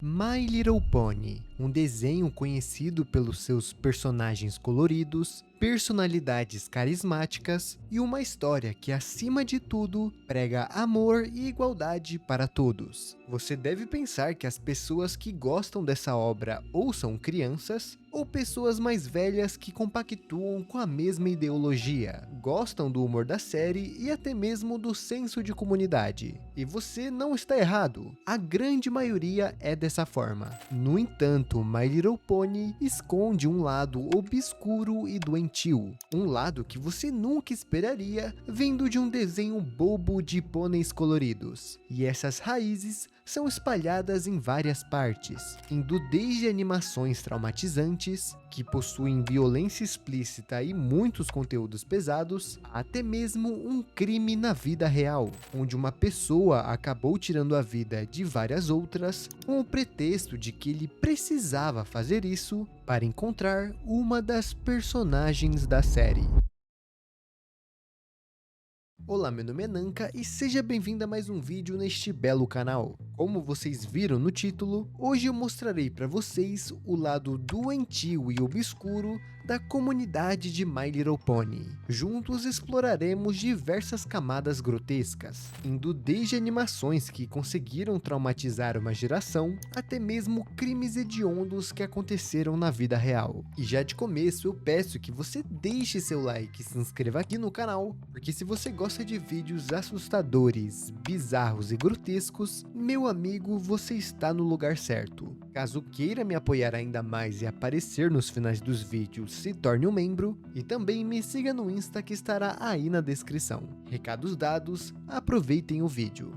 My Little Pony, um desenho conhecido pelos seus personagens coloridos, personalidades carismáticas e uma história que, acima de tudo, prega amor e igualdade para todos. Você deve pensar que as pessoas que gostam dessa obra ou são crianças, ou pessoas mais velhas que compactuam com a mesma ideologia, gostam do humor da série e até mesmo do senso de comunidade. E você não está errado, a grande maioria é dessa forma. No entanto, My Little Pony esconde um lado obscuro e doentio, um lado que você nunca esperaria vindo de um desenho bobo de pôneis coloridos. E essas raízes são espalhadas em várias partes, indo desde animações traumatizantes, que possuem violência explícita e muitos conteúdos pesados, até mesmo um crime na vida real, onde uma pessoa acabou tirando a vida de várias outras com o pretexto de que ele precisava fazer isso para encontrar uma das personagens da série. Olá, meu nome é Nanka e seja bem-vindo a mais um vídeo neste belo canal. Como vocês viram no título, hoje eu mostrarei para vocês o lado doentio e obscuro da comunidade de My Little Pony. Juntos exploraremos diversas camadas grotescas, indo desde animações que conseguiram traumatizar uma geração, até mesmo crimes hediondos que aconteceram na vida real. E já de começo eu peço que você deixe seu like e se inscreva aqui no canal, porque se você gosta de vídeos assustadores, bizarros e grotescos, meu amigo, você está no lugar certo. Caso queira me apoiar ainda mais e aparecer nos finais dos vídeos, se torne um membro e também me siga no Insta que estará aí na descrição. Recados dados, aproveitem o vídeo.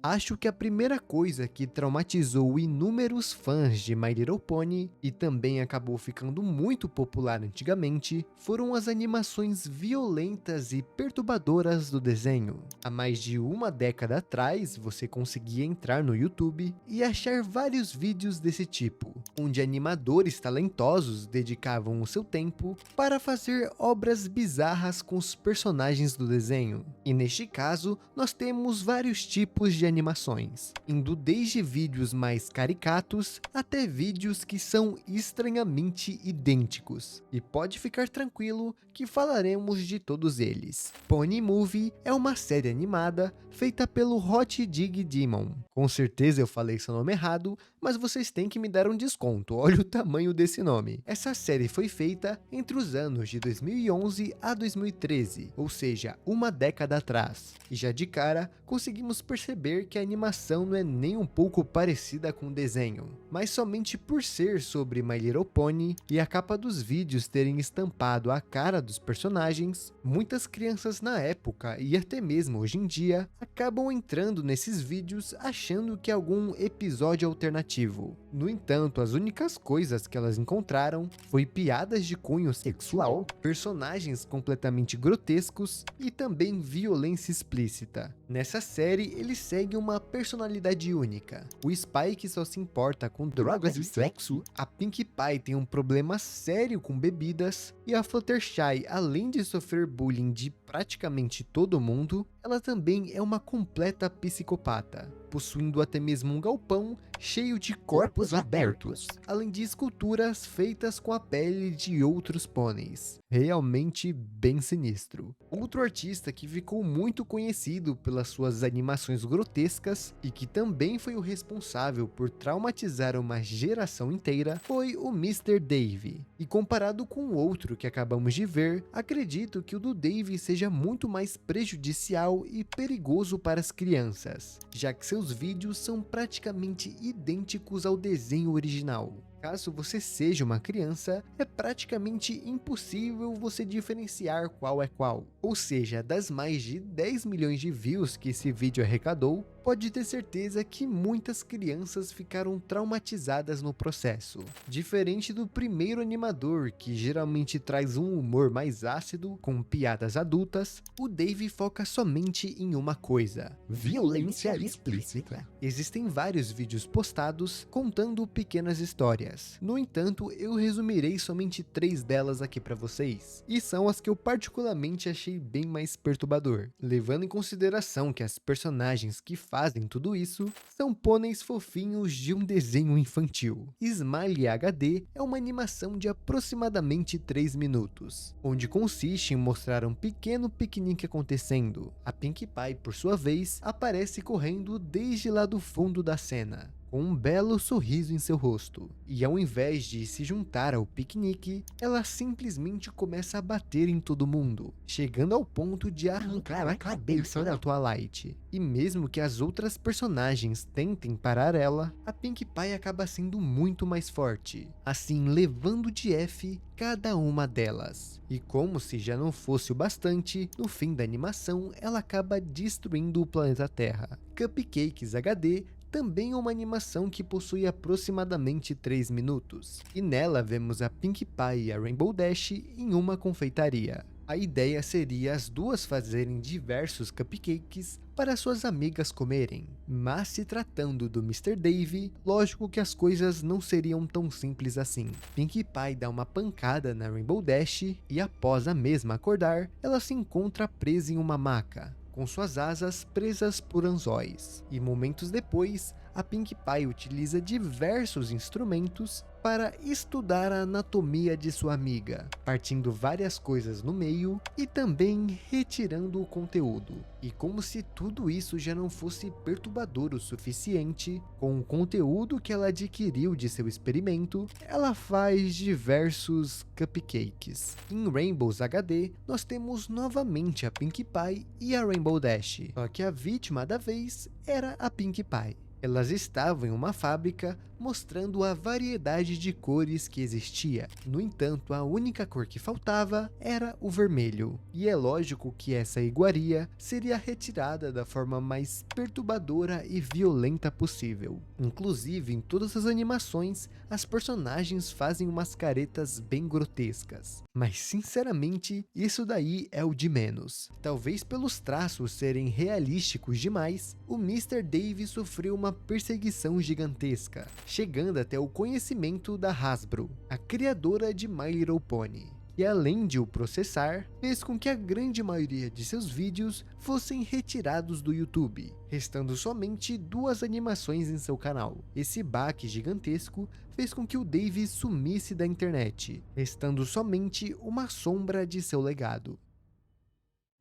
Acho que a primeira coisa que traumatizou inúmeros fãs de My Little Pony e também acabou ficando muito popular antigamente foram as animações violentas e perturbadoras do desenho. Há mais de uma década atrás, você conseguia entrar no YouTube e achar vários vídeos desse tipo, onde animadores talentosos dedicavam o seu tempo para fazer obras bizarras com os personagens do desenho. E neste caso, nós temos vários tipos de animações, indo desde vídeos mais caricatos até vídeos que são estranhamente idênticos. E pode ficar tranquilo que falaremos de todos eles. Pony Movie é uma série animada feita pelo Hot Dig Demon. Com certeza eu falei seu nome errado, mas vocês têm que me dar um desconto, olha o tamanho desse nome. Essa série foi feita entre os anos de 2011 a 2013, ou seja, uma década atrás. E já de cara, conseguimos perceber que a animação não é nem um pouco parecida com o desenho, mas somente por ser sobre My Little Pony e a capa dos vídeos terem estampado a cara dos personagens, muitas crianças na época e até mesmo hoje em dia acabam entrando nesses vídeos achando que é algum episódio alternativo. No entanto, as únicas coisas que elas encontraram foi piadas de cunho sexual, personagens completamente grotescos e também violência explícita. Nessa série, ele segue uma personalidade única. O Spike só se importa com drogas e sexo, a Pinkie Pie tem um problema sério com bebidas, e a Fluttershy, além de sofrer bullying de praticamente todo mundo, ela também é uma completa psicopata, possuindo até mesmo um galpão cheio de corpos abertos, além de esculturas feitas com a pele de outros pôneis. Realmente bem sinistro. Outro artista que ficou muito conhecido pelas suas animações grotescas e que também foi o responsável por traumatizar uma geração inteira foi o Mr. Dave. E comparado com o outro que acabamos de ver, acredito que o do Dave seja muito mais prejudicial e perigoso para as crianças, já que seus vídeos são praticamente idênticos ao desenho original. Caso você seja uma criança, é praticamente impossível você diferenciar qual é qual. Ou seja, das mais de 10 milhões de views que esse vídeo arrecadou, pode ter certeza que muitas crianças ficaram traumatizadas no processo. Diferente do primeiro animador, que geralmente traz um humor mais ácido, com piadas adultas, o Dave foca somente em uma coisa: violência explícita. Existem vários vídeos postados contando pequenas histórias. No entanto, eu resumirei somente 3 delas aqui para vocês, e são as que eu particularmente achei bem mais perturbador, levando em consideração que as personagens que fazem tudo isso são pôneis fofinhos de um desenho infantil. Smiley HD é uma animação de aproximadamente 3 minutos, onde consiste em mostrar um pequeno piquenique acontecendo. A Pinkie Pie, por sua vez, aparece correndo desde lá do fundo da cena, com um belo sorriso em seu rosto, e ao invés de se juntar ao piquenique, ela simplesmente começa a bater em todo mundo, chegando ao ponto de arrancar a cabeça da Twilight. E mesmo que as outras personagens tentem parar ela, a Pinkie Pie acaba sendo muito mais forte, assim levando de F cada uma delas. E como se já não fosse o bastante, no fim da animação ela acaba destruindo o planeta Terra. Cupcakes HD também é uma animação que possui aproximadamente 3 minutos, e nela vemos a Pinkie Pie e a Rainbow Dash em uma confeitaria. A ideia seria as duas fazerem diversos cupcakes para suas amigas comerem, mas se tratando do Mr. Dave, lógico que as coisas não seriam tão simples assim. Pinkie Pie dá uma pancada na Rainbow Dash e após a mesma acordar, ela se encontra presa em uma maca, com suas asas presas por anzóis. E momentos depois, a Pinkie Pie utiliza diversos instrumentos para estudar a anatomia de sua amiga, partindo várias coisas no meio e também retirando o conteúdo. E como se tudo isso já não fosse perturbador o suficiente, com o conteúdo que ela adquiriu de seu experimento, ela faz diversos cupcakes. Em Rainbows HD, nós temos novamente a Pinkie Pie e a Rainbow Dash, só que a vítima da vez era a Pinkie Pie. Elas estavam em uma fábrica mostrando a variedade de cores que existia. No entanto, a única cor que faltava era o vermelho. E é lógico que essa iguaria seria retirada da forma mais perturbadora e violenta possível. Inclusive, em todas as animações, as personagens fazem umas caretas bem grotescas. Mas sinceramente, isso daí é o de menos. Talvez pelos traços serem realísticos demais, o Mr. Dave sofreu uma perseguição gigantesca, chegando até o conhecimento da Hasbro, a criadora de My Little Pony. E além de o processar, fez com que a grande maioria de seus vídeos fossem retirados do YouTube, restando somente 2 animações em seu canal. Esse baque gigantesco fez com que o Dave sumisse da internet, restando somente uma sombra de seu legado.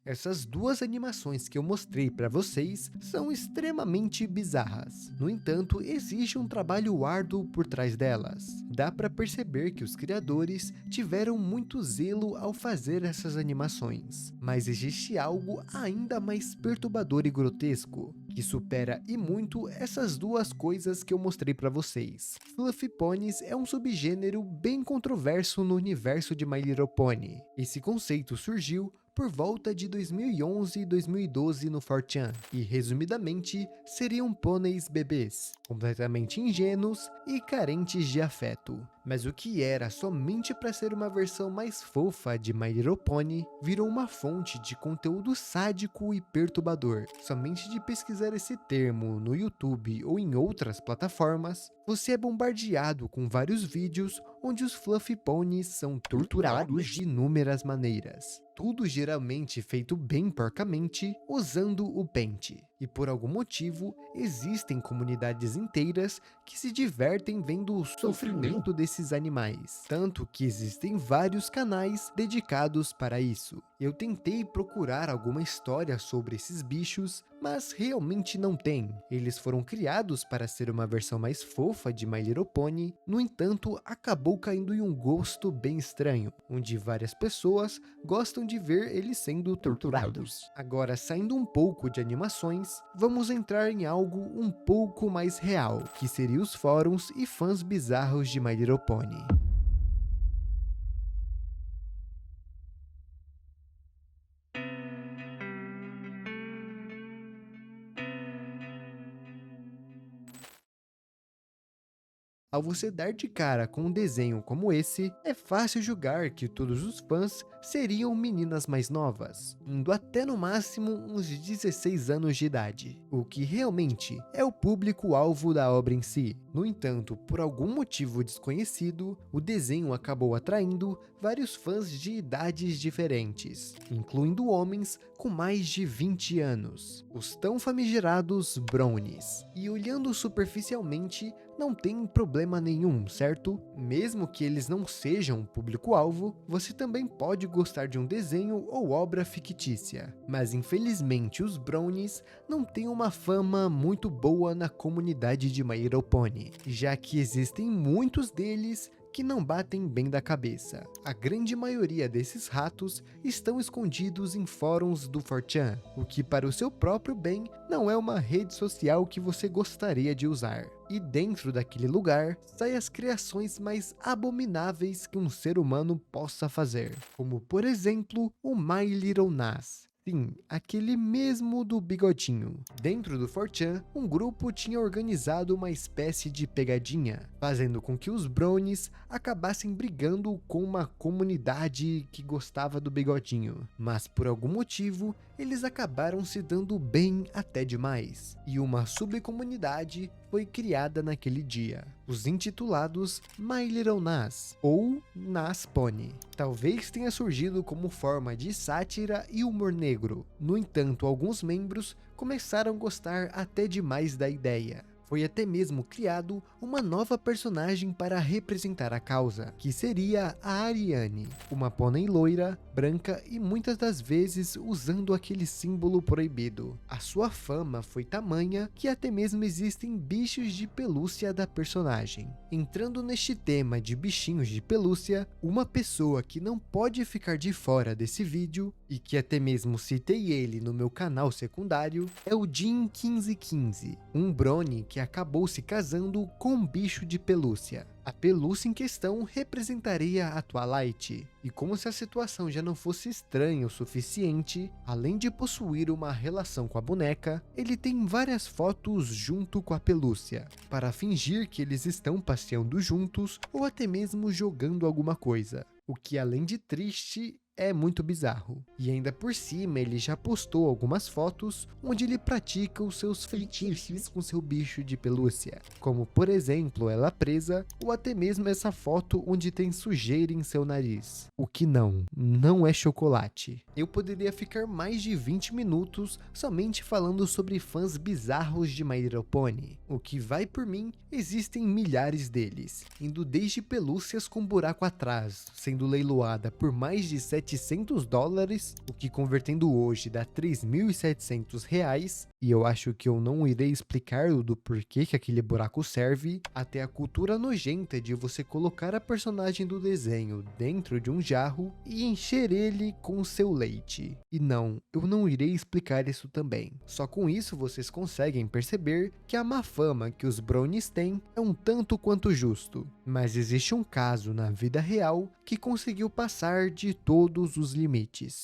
Essas 2 animações que eu mostrei para vocês são extremamente bizarras. No entanto, existe um trabalho árduo por trás delas. Dá para perceber que os criadores tiveram muito zelo ao fazer essas animações. Mas existe algo ainda mais perturbador e grotesco, que supera e muito essas 2 coisas que eu mostrei para vocês. Fluffy Ponies é um subgênero bem controverso no universo de My Little Pony. Esse conceito surgiu por volta de 2011 e 2012 no 4chan, e resumidamente seriam pôneis bebês, completamente ingênuos e carentes de afeto. Mas o que era somente para ser uma versão mais fofa de My Little Pony, virou uma fonte de conteúdo sádico e perturbador. Somente de pesquisar esse termo no YouTube ou em outras plataformas, você é bombardeado com vários vídeos onde os Fluffy Ponies são torturados de inúmeras maneiras. Tudo geralmente feito bem porcamente, usando o pente. E por algum motivo, existem comunidades inteiras que se divertem vendo o sofrimento desses animais. Tanto que existem vários canais dedicados para isso. Eu tentei procurar alguma história sobre esses bichos, mas realmente não tem. Eles foram criados para ser uma versão mais fofa de My Little Pony, no entanto, acabou caindo em um gosto bem estranho, onde várias pessoas gostam de ver eles sendo torturados. Agora, saindo um pouco de animações, vamos entrar em algo um pouco mais real, que seria os fóruns e fãs bizarros de My Little Pony. Ao você dar de cara com um desenho como esse, é fácil julgar que todos os fãs seriam meninas mais novas, indo até no máximo uns 16 anos de idade, o que realmente é o público-alvo da obra em si. No entanto, por algum motivo desconhecido, o desenho acabou atraindo vários fãs de idades diferentes, incluindo homens com mais de 20 anos, os tão famigerados brownies. E olhando superficialmente, não tem problema nenhum, certo? Mesmo que eles não sejam o público-alvo, você também pode gostar de um desenho ou obra fictícia. Mas infelizmente os brownies não têm uma fama muito boa na comunidade de My Little Pony, já que existem muitos deles que não batem bem da cabeça. A grande maioria desses ratos estão escondidos em fóruns do 4chan, o que para o seu próprio bem não é uma rede social que você gostaria de usar. E dentro daquele lugar, saem as criações mais abomináveis que um ser humano possa fazer, como por exemplo, o My Little Nas. Sim, aquele mesmo do bigodinho. Dentro do 4chan, um grupo tinha organizado uma espécie de pegadinha, fazendo com que os brownies acabassem brigando com uma comunidade que gostava do bigodinho. Mas por algum motivo, eles acabaram se dando bem até demais. E uma subcomunidade foi criada naquele dia, os intitulados My Little Nas, ou Nas Pony. Talvez tenha surgido como forma de sátira e humor negro. No entanto, alguns membros começaram a gostar até demais da ideia. Foi até mesmo criado uma nova personagem para representar a causa, que seria a Ariane, uma pônei loira, branca e muitas das vezes usando aquele símbolo proibido. A sua fama foi tamanha que até mesmo existem bichos de pelúcia da personagem. Entrando neste tema de bichinhos de pelúcia, uma pessoa que não pode ficar de fora desse vídeo, e que até mesmo citei ele no meu canal secundário, é o Jin 1515, um brony que acabou se casando com um bicho de pelúcia. A pelúcia em questão representaria a Twilight, e como se a situação já não fosse estranha o suficiente, além de possuir uma relação com a boneca, ele tem várias fotos junto com a pelúcia, para fingir que eles estão passeando juntos ou até mesmo jogando alguma coisa, o que além de triste, é muito bizarro. E ainda por cima, ele já postou algumas fotos onde ele pratica os seus feitiços com seu bicho de pelúcia, como por exemplo, ela presa, ou até mesmo essa foto onde tem sujeira em seu nariz. O que não é chocolate. Eu poderia ficar mais de 20 minutos somente falando sobre fãs bizarros de My Little Pony. O que vai por mim, existem milhares deles, indo desde pelúcias com buraco atrás, sendo leiloada por mais de $700, o que convertendo hoje dá R$3.700, e eu acho que eu não irei explicar do porquê que aquele buraco serve, até a cultura nojenta de você colocar a personagem do desenho dentro de um jarro e encher ele com seu leite. E não, eu não irei explicar isso também. Só com isso vocês conseguem perceber que a má fama que os brownies têm é um tanto quanto justo. Mas existe um caso na vida real que conseguiu passar de todos os limites.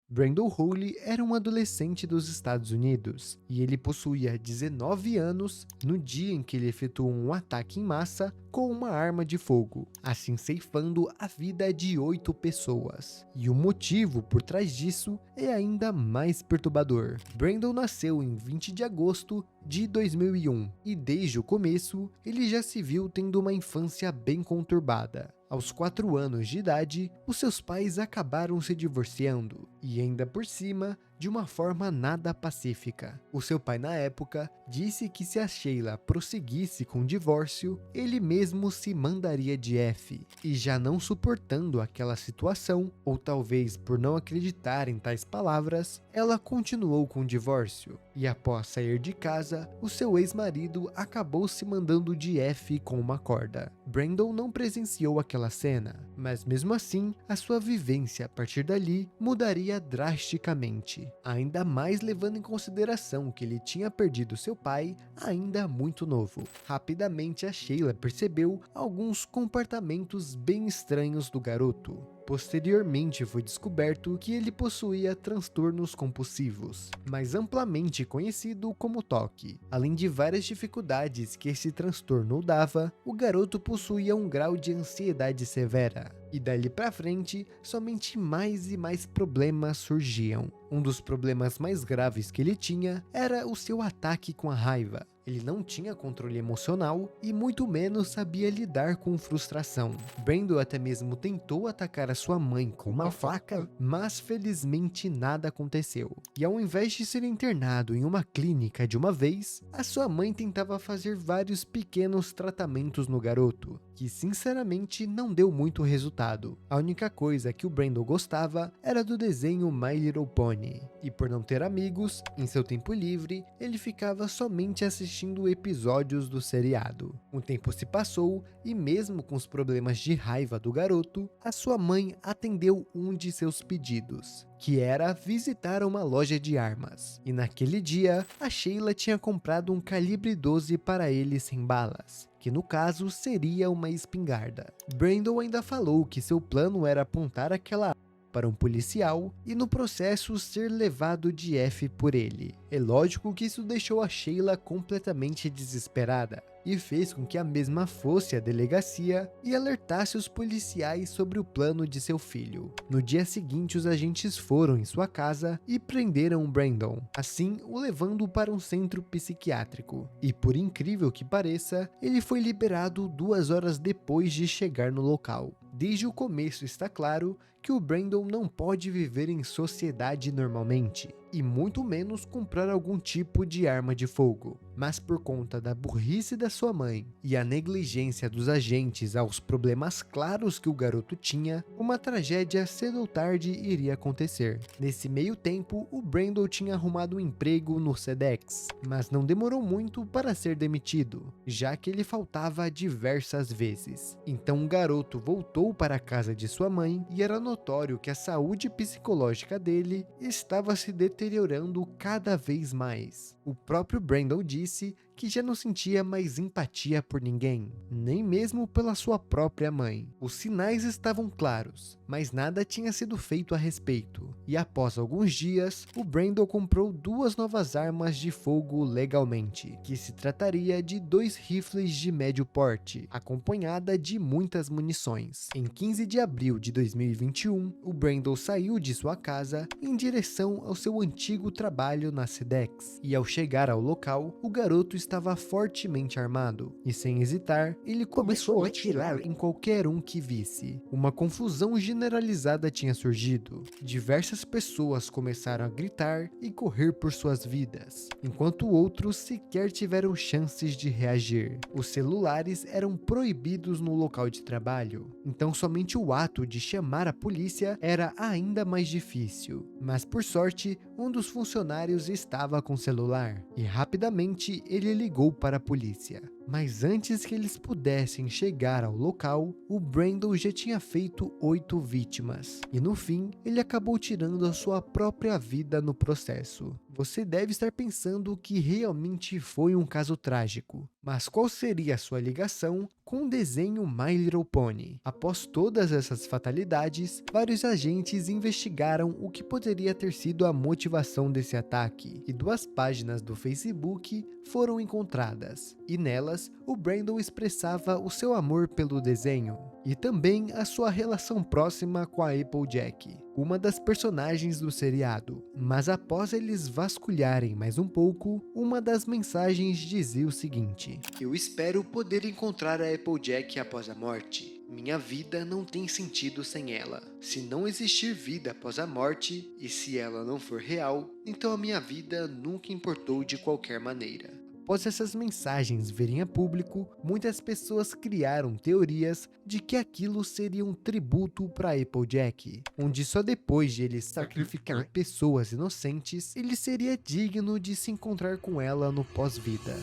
Brandon Hooley era um adolescente dos Estados Unidos, e ele possuía 19 anos no dia em que ele efetuou um ataque em massa com uma arma de fogo, assim ceifando a vida de 8 pessoas. E o motivo por trás disso é ainda mais perturbador. Brandon nasceu em 20 de agosto de 2001, e desde o começo, ele já se viu tendo uma infância bem conturbada. Aos 4 anos de idade, os seus pais acabaram se divorciando, e ainda por cima, de uma forma nada pacífica. O seu pai na época disse que se a Sheila prosseguisse com o divórcio, ele mesmo se mandaria de F. E já não suportando aquela situação, ou talvez por não acreditar em tais palavras, ela continuou com o divórcio. E após sair de casa, o seu ex-marido acabou se mandando de F com uma corda. Brandon não presenciou aquela cena, mas mesmo assim, a sua vivência a partir dali mudaria drasticamente. mente, ainda mais levando em consideração que ele tinha perdido seu pai ainda muito novo. Rapidamente a Sheila percebeu alguns comportamentos bem estranhos do garoto. Posteriormente foi descoberto que ele possuía transtornos compulsivos, mais amplamente conhecido como TOC. Além de várias dificuldades que esse transtorno dava, o garoto possuía um grau de ansiedade severa. E dali pra frente, somente mais e mais problemas surgiam. Um dos problemas mais graves que ele tinha era o seu ataque com a raiva. Ele não tinha controle emocional e muito menos sabia lidar com frustração. Brandon até mesmo tentou atacar a sua mãe com uma faca, mas felizmente nada aconteceu. E ao invés de ser internado em uma clínica de uma vez, a sua mãe tentava fazer vários pequenos tratamentos no garoto, que sinceramente não deu muito resultado. A única coisa que o Brandon gostava era do desenho My Little Pony, e por não ter amigos, em seu tempo livre, ele ficava somente assistindo episódios do seriado. Um tempo se passou e mesmo com os problemas de raiva do garoto, a sua mãe atendeu um de seus pedidos, que era visitar uma loja de armas. E naquele dia, a Sheila tinha comprado um calibre 12 para ele sem balas, que no caso seria uma espingarda. Brandon ainda falou que seu plano era apontar aquela para um policial e no processo ser levado de F por ele. É lógico que isso deixou a Sheila completamente desesperada e fez com que a mesma fosse à delegacia e alertasse os policiais sobre o plano de seu filho. No dia seguinte, os agentes foram em sua casa e prenderam Brandon, assim o levando para um centro psiquiátrico. E por incrível que pareça, ele foi liberado 2 horas depois de chegar no local. Desde o começo está claro que o Brandon não pode viver em sociedade normalmente, e muito menos comprar algum tipo de arma de fogo. Mas por conta da burrice da sua mãe e a negligência dos agentes aos problemas claros que o garoto tinha, uma tragédia cedo ou tarde iria acontecer. Nesse meio tempo, o Brandon tinha arrumado um emprego no Sedex, mas não demorou muito para ser demitido, já que ele faltava diversas vezes. Então o garoto voltou para a casa de sua mãe e era notório que a saúde psicológica dele estava se deteriorando cada vez mais. O próprio Brandon disse que já não sentia mais empatia por ninguém, nem mesmo pela sua própria mãe. Os sinais estavam claros, mas nada tinha sido feito a respeito. E após alguns dias, o Brandon comprou 2 novas armas de fogo legalmente, que se trataria de 2 rifles de médio porte, acompanhada de muitas munições. Em 15 de abril de 2021, o Brandon saiu de sua casa em direção ao seu antigo trabalho na Sedex, e ao chegar ao local, o garoto estava fortemente armado, e sem hesitar, ele começou a atirar em qualquer um que visse. Uma confusão generalizada tinha surgido. Diversas pessoas começaram a gritar e correr por suas vidas, enquanto outros sequer tiveram chances de reagir. Os celulares eram proibidos no local de trabalho, então somente o ato de chamar a polícia era ainda mais difícil. Mas por sorte, um dos funcionários estava com celular, e rapidamente ele ligou para a polícia. Mas antes que eles pudessem chegar ao local, o Brandon já tinha feito 8 vítimas, e no fim, ele acabou tirando a sua própria vida no processo. Você deve estar pensando que realmente foi um caso trágico, mas qual seria a sua ligação com o desenho My Little Pony? Após todas essas fatalidades, vários agentes investigaram o que poderia ter sido a motivação desse ataque, e 2 páginas do Facebook foram encontradas, e nelas o Brandon expressava o seu amor pelo desenho, e também a sua relação próxima com a Applejack, uma das personagens do seriado. Mas após eles vasculharem mais um pouco, uma das mensagens dizia o seguinte: "Eu espero poder encontrar a Applejack após a morte. Minha vida não tem sentido sem ela. Se não existir vida após a morte, e se ela não for real, então a minha vida nunca importou de qualquer maneira." Após essas mensagens virem a público, muitas pessoas criaram teorias de que aquilo seria um tributo para Applejack, onde só depois de ele sacrificar pessoas inocentes, ele seria digno de se encontrar com ela no pós-vida.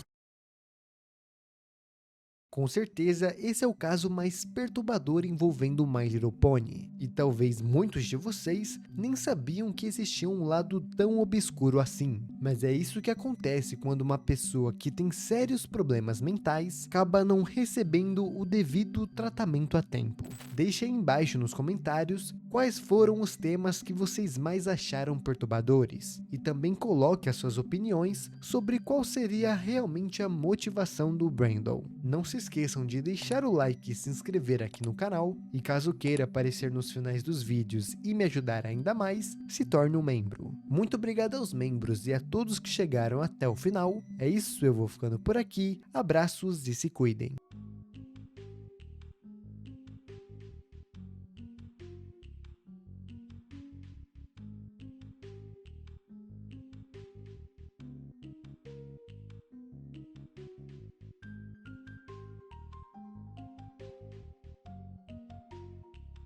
Com certeza, esse é o caso mais perturbador envolvendo My Little Pony, e talvez muitos de vocês nem sabiam que existia um lado tão obscuro assim. Mas é isso que acontece quando uma pessoa que tem sérios problemas mentais acaba não recebendo o devido tratamento a tempo. Deixe aí embaixo nos comentários quais foram os temas que vocês mais acharam perturbadores, e também coloque as suas opiniões sobre qual seria realmente a motivação do Brandon. Não se esqueçam de deixar o like e se inscrever aqui no canal, e caso queira aparecer nos finais dos vídeos e me ajudar ainda mais, se torne um membro. Muito obrigado aos membros e a todos que chegaram até o final. É isso, eu vou ficando por aqui, abraços e se cuidem.